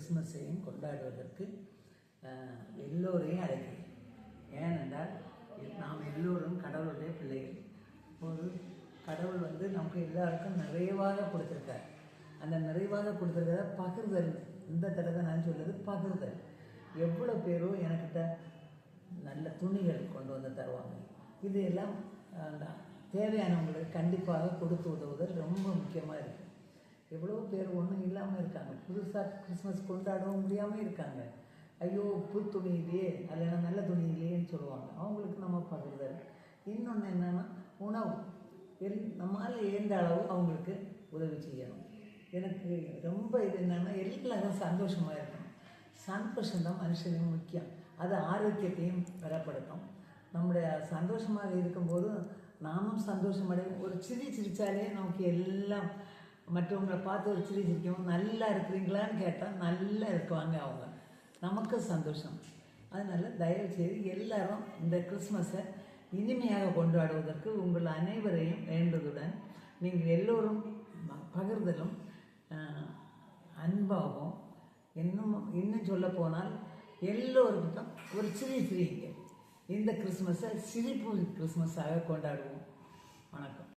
கிறிஸ்மஸையும் கொண்டாடுவதற்கு எல்லோரையும் அழைக்கிறேன். ஏனென்றால் நாம் எல்லோரும் கடவுளுடைய பிள்ளைகள். இப்போது கடவுள் நமக்கு எல்லாருக்கும் நிறைவாக கொடுத்துருக்கார். அந்த நிறைவாக கொடுத்துருக்கிறத பகிர்தல். இந்த தடவை நான் சொல்கிறது பகிர்தல். எவ்வளோ பேரோ என்கிட்ட நல்ல துணிகள் கொண்டு வந்து தருவாங்க. இது எல்லாம் தேவையானவங்களுக்கு கண்டிப்பாக கொடுத்து உதவுதல் ரொம்ப முக்கியமாக இருக்குது. எவ்வளோ பேர் ஒன்றும் இல்லாமல் இருக்காங்க. புதுசாக கிறிஸ்மஸ் கொண்டாடவும் முடியாமல் இருக்காங்க. ஐயோ புது துணி இல்லையே, இல்லைன்னா நல்ல துணி இல்லையேன்னு சொல்லுவாங்க. அவங்களுக்கு நம்ம பகிர்தல். இன்னொன்று என்னென்னா உணவு. நம்மளால் எந்த அளவு அவங்களுக்கு உதவி செய்யணும். எனக்கு ரொம்ப இது என்னென்னா எல்லாரும் சந்தோஷமாக இருக்கணும். சந்தோஷம்தான் மனுஷனுக்கு முக்கியம். அது ஆரோக்கியத்தையும் பலப்படுத்தும். நம்முடைய சந்தோஷமாக இருக்கும்போது நாமும் சந்தோஷமடையும். ஒரு சிரிச்சாலே நமக்கு எல்லாம் மற்றவங்களை பார்த்து ஒரு சிரிக்கும். நல்லா இருக்கிறீங்களான்னு கேட்டால் நல்லா இருக்குவாங்க அவங்க. நமக்கு சந்தோஷம். அதனால் தயவுசெய்து எல்லாரும் இந்த கிறிஸ்மஸை இனிமையாக கொண்டாடுவதற்கு உங்கள் அனைவரையும் வேண்டுவதுடன் நீங்கள் எல்லோரும் பகிர்தலும் அன்பாகவும் இன்னும் சொல்ல போனால் எல்லோருக்கும் ஒரு சிரிங்க. இந்த கிறிஸ்மஸை சிரிப்பு கிறிஸ்மஸாக கொண்டாடுவோம். வணக்கம்.